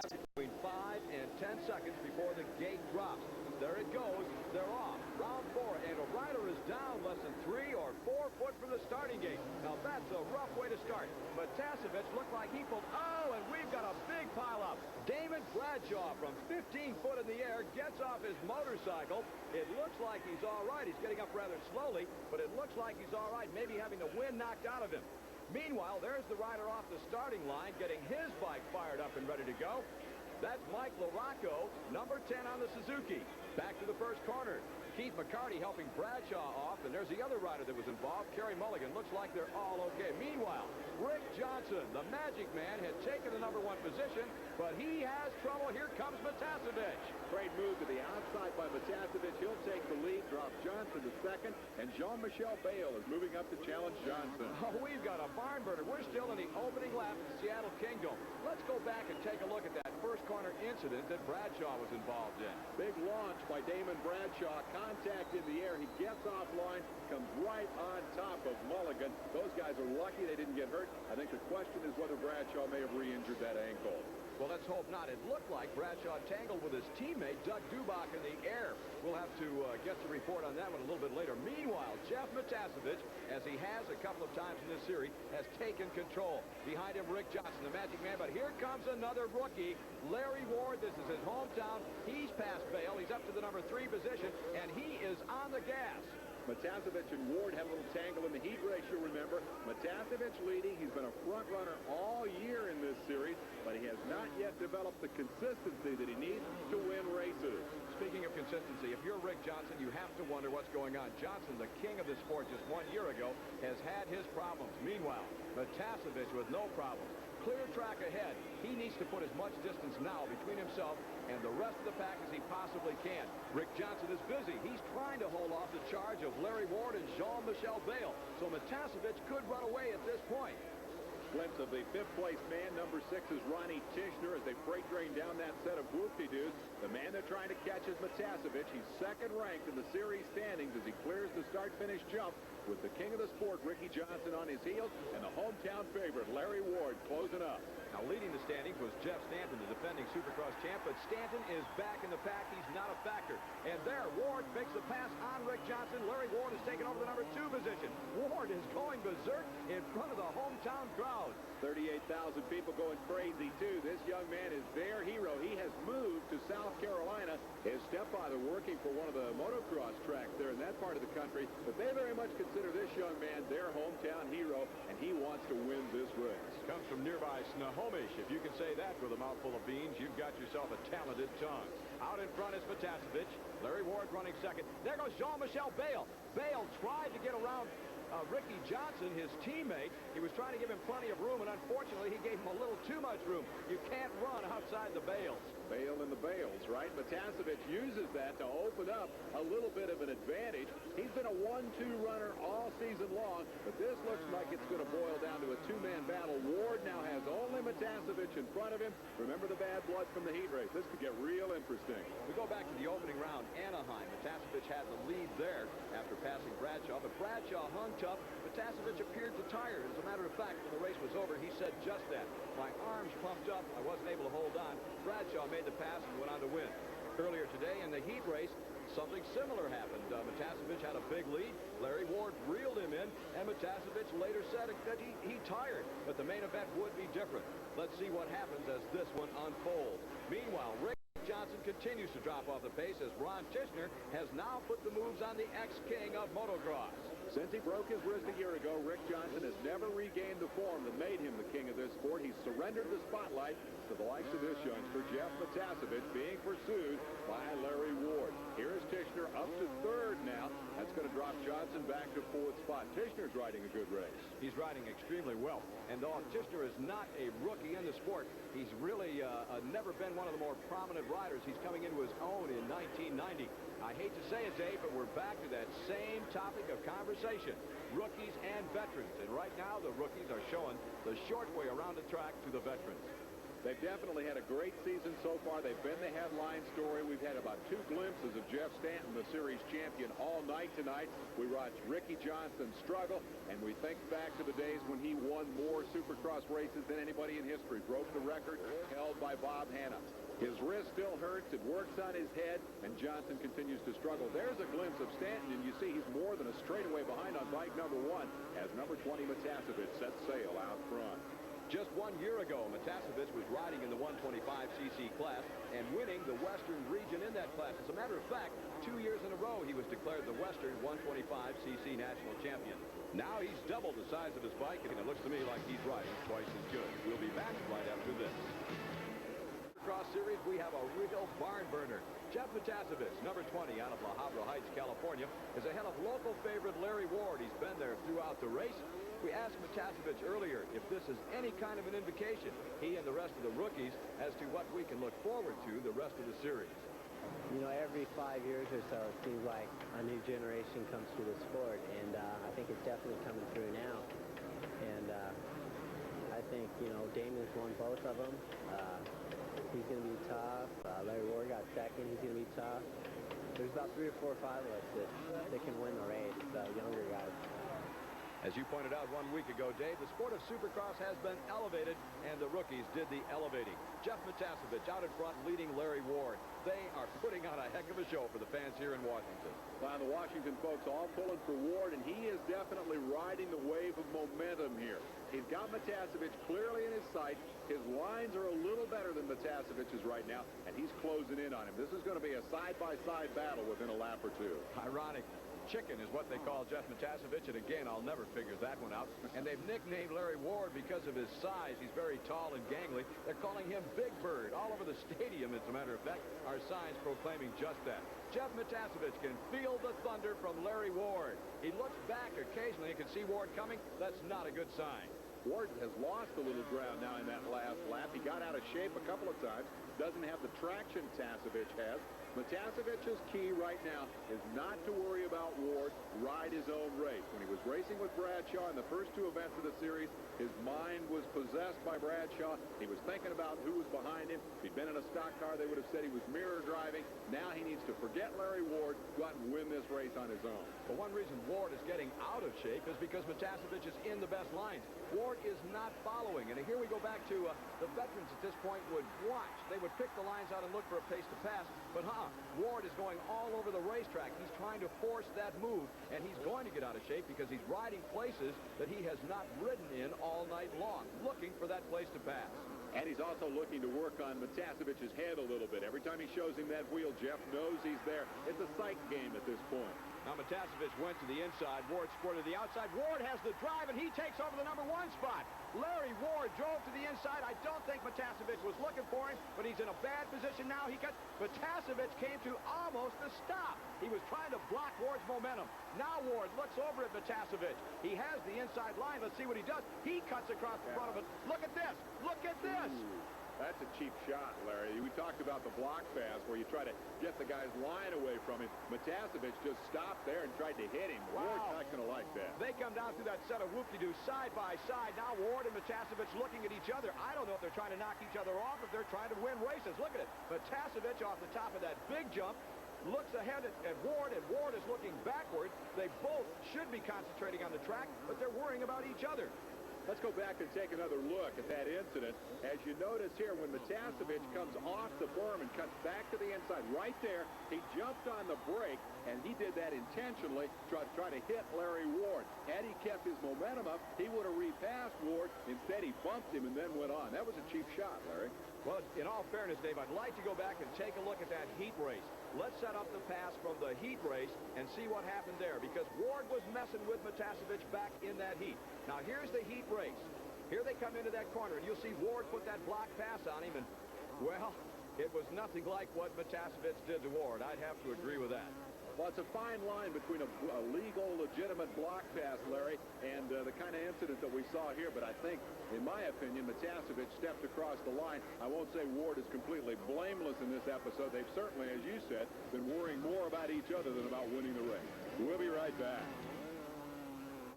have between 5 and 10 seconds before the gate drops. There it goes. They're off. Round 4, and a rider is down less than 3 or 4 foot from the starting gate. Now, that's a rough way to start. But Matasevich looked like he pulled. Oh, and we've got a big pileup. Damon Bradshaw from 15 foot in the air gets off his motorcycle. It looks like he's all right. He's getting up rather slowly, but it looks like he's all right, maybe having the wind knocked out of him. Meanwhile, there's the rider off the starting line getting his bike fired up and ready to go. That's Mike LaRocco, number 10 on the Suzuki. Back to the first corner. Keith McCarty helping Bradshaw off, and there's the other rider that was involved, Kerry Mulligan. Looks like they're all okay. Meanwhile, Rick Johnson, the Magic Man, had taken the number 1 position, but he has trouble. Here comes Matasevich. Great move to the outside by Matasevich. He'll take the lead, drop Johnson to second, and Jean-Michel Bale is moving up to challenge Johnson. Oh, we've got a barn burner. We're still in the opening lap of the Seattle Kingdom. Let's go back and take a look at that first corner incident that Bradshaw was involved in. Big launch by Damon Bradshaw. Contact in the air. He gets offline, comes right on top of Mulligan. Those guys are lucky they didn't get hurt. I think the question is whether Bradshaw may have re-injured that ankle. Well, let's hope not. It looked like Bradshaw tangled with his teammate, Doug Dubach, in the air. We'll have to get the report on that one a little bit later. Meanwhile, Jeff Matasevich, as he has a couple of times in this series, has taken control. Behind him, Rick Johnson, the Magic Man. But here comes another rookie, Larry Ward. This is his hometown. He's past Bale. He's up to the number 3 position, and he is on the gas. Matasevich and Ward had a little tangle in the heat race, you'll remember. Matasevich leading. He's been a front runner all year in this series, but he has not yet developed the consistency that he needs to win races. Speaking of consistency, if you're Rick Johnson, you have to wonder what's going on. Johnson, the king of the sport just 1 year ago, has had his problems. Meanwhile, Matasevich with no problems. Clear track ahead. He needs to put as much distance now between himself and the rest of the pack as he possibly can. Rick Johnson is busy. He's trying to hold off the charge of Larry Ward and Jean-Michel Bale. So Matasevich could run away at this point. Glimpse of the 5th place man, number 6 is Ronnie Tishner as they freight train down that set of whoop-de-doos. The man they're trying to catch is Matasevich. He's second ranked in the series standings as he clears the start-finish jump with the king of the sport, Ricky Johnson, on his heels, and the hometown favorite, Larry Ward, closing up. Now, leading the standings was Jeff Stanton, the defending Supercross champ, but Stanton is back in the pack. He's not a factor. And there, Ward makes the pass on Rick Johnson. Larry Ward has taken over the number 2 position. Ward is going berserk in front of the hometown crowd. 38,000 people going crazy, too. This young man is their hero. He has moved to South Carolina. His stepfather working for one of the motocross tracks there in that part of the country. But they very much consider this young man their hometown hero, and he wants to win this race. Comes from nearby Snohomish. If you can say that with a mouthful of beans, you've got yourself a talented tongue. Out in front is Matasevich. Larry Ward running second. There goes Jean-Michel Bale. Bale tried to get around Ricky Johnson, his teammate. He was trying to give him plenty of room, and unfortunately, he gave him a little too much room. You can't run outside the bales. Bale in the bales, right? Matasevich uses that to open up a little bit of an advantage. He's been a 1-2 runner all season long, but this looks like it's going to boil down to a 2-man battle. Ward now has only Matasevich in front of him. Remember the bad blood from the heat race. This could get real interesting. We go back to the opening round, Anaheim. Matasevich had the lead there after passing Bradshaw, but Bradshaw hung tough. Matasevich appeared to tire. As a matter of fact, when the race was over, he said just that. My arms pumped up. I wasn't able to hold on. Bradshaw made the pass and went on to win. Earlier today in the heat race, something similar happened. Matasevich had a big lead. Larry Ward reeled him in, and Matasevich later said that he tired. But the main event would be different. Let's see what happens as this one unfolds. Meanwhile, Rick Johnson continues to drop off the pace as Ron Tishner has now put the moves on the ex-king of motocross. Since he broke his wrist a year ago, Rick Johnson has never regained the form that made him the king of this sport. He's surrendered the spotlight to the likes of this youngster, Jeff Matasevich, being pursued by Larry Ward. Here is Tishner up to 3rd now. That's going to drop Johnson back to 4th spot. Tishner's riding a good race. He's riding extremely well. And though Tishner is not a rookie in the sport, he's really never been one of the more prominent riders. He's coming into his own in 1990. I hate to say it, Dave, but we're back to that same topic of conversation, rookies and veterans. And right now, the rookies are showing the short way around the track to the veterans. They've definitely had a great season so far. They've been the headline story. We've had about 2 glimpses of Jeff Stanton, the series champion, all night tonight. We watched Ricky Johnson struggle, and we think back to the days when he won more Supercross races than anybody in history. Broke the record held by Bob Hanna. His wrist still hurts. It works on his head, and Johnson continues to struggle. There's a glimpse of Stanton, and you see he's more than a straightaway behind on bike number 1 as number 20 Matasevich sets sail out front. Just 1 year ago, Matasevich was riding in the 125cc class and winning the Western region in that class. As a matter of fact, 2 years in a row, he was declared the Western 125cc national champion. Now he's double the size of his bike, and it looks to me like he's riding twice as good. We'll be back right after this. Supercross series, we have a real barn burner. Jeff Matasevich, number 20 out of La Habra Heights, California, is ahead of local favorite Larry Ward. He's been there throughout the race. We asked Matasevich earlier if this is any kind of an indication, he and the rest of the rookies, as to what we can look forward to the rest of the series. You know, every 5 years or so, it seems like a new generation comes through the sport, and I think it's definitely coming through now. And I think, you know, Damon's won both of them. He's going to be tough. Larry Ward got second. He's going to be tough. There's about 3 or 4 or 5 of us that can win the race, the younger guys. As you pointed out 1 week ago, Dave, the sport of Supercross has been elevated, and the rookies did the elevating. Jeff Matasevich out in front leading Larry Ward. They are putting on a heck of a show for the fans here in Washington. Well, the Washington folks all pulling for Ward, and he is definitely riding the wave of momentum here. He's got Matasevich clearly in his sight. His lines are a little better than Matasevich's right now, and he's closing in on him. This is going to be a side-by-side battle within a lap or 2. Ironic. Chicken is what they call Jeff Matasevich, and again, I'll never figure that one out. And they've nicknamed Larry Ward because of his size. He's very tall and gangly. They're calling him Big Bird. All over the stadium, as a matter of fact, are signs proclaiming just that. Jeff Matasevich can feel the thunder from Larry Ward. He looks back occasionally and can see Ward coming. That's not a good sign. Ward has lost a little ground now in that last lap. He got out of shape a couple of times. Doesn't have the traction Matasevich has. Matasevich's key right now is not to worry about Ward, ride his own race. When he was racing with Bradshaw in the first 2 events of the series, his mind was possessed by Bradshaw. He was thinking about who was behind him. If he'd been in a stock car, they would have said he was mirror driving. Now he needs to forget Larry Ward, go out and win this race on his own. Well, one reason Ward is getting out of shape is because Matasevich is in the best lines. Ward is not following. And here we go back to the veterans at this point would watch. They would pick the lines out and look for a pace to pass. But Ward is going all over the racetrack. He's trying to force that move, and he's going to get out of shape because he's riding places that he has not ridden in all night long, looking for that place to pass. And he's also looking to work on Matasevich's head a little bit. Every time he shows him that wheel, Jeff knows he's there. It's a sight game at this point. Now Matasevich went to the inside. Ward squirted to the outside. Ward has the drive, and he takes over the number 1 spot. Larry Ward drove to the inside. I don't think Matasevich was looking for him, but he's in a bad position now. Matasevich came to almost a stop. He was trying to block Ward's momentum. Now Ward looks over at Matasevich. He has the inside line. Let's see what he does. He cuts across the front of it. Look at this. Look at this. Ooh. That's a cheap shot, Larry. We talked about the block pass where you try to get the guy's line away from him. Matasevich just stopped there and tried to hit him. Wow. Ward's not going to like that. They come down through that set of whoop-de-doo side by side. Now Ward and Matasevich looking at each other. I don't know if they're trying to knock each other off, if they're trying to win races. Look at it. Matasevich off the top of that big jump looks ahead at Ward, and Ward is looking backward. They both should be concentrating on the track, but they're worrying about each other. Let's go back and take another look at that incident. As you notice here, when Matasevich comes off the berm and cuts back to the inside, right there, he jumped on the brake, and he did that intentionally to try to hit Larry Ward. Had he kept his momentum up, he would have repassed Ward. Instead, he bumped him and then went on. That was a cheap shot, Larry. Well, in all fairness, Dave, I'd like to go back and take a look at that heat race. Let's set up the pass from the heat race and see what happened there, because Ward was messing with Matasevich back in that heat. Now, here's the heat race. Here they come into that corner, and you'll see Ward put that block pass on him, and, well, it was nothing like what Matasevich did to Ward. I'd have to agree with that. Well, it's a fine line between a legal, legitimate block pass, Larry, and the kind of incident that we saw here. But I think, in my opinion, Matasevich stepped across the line. I won't say Ward is completely blameless in this episode. They've certainly, as you said, been worrying more about each other than about winning the race. We'll be right back.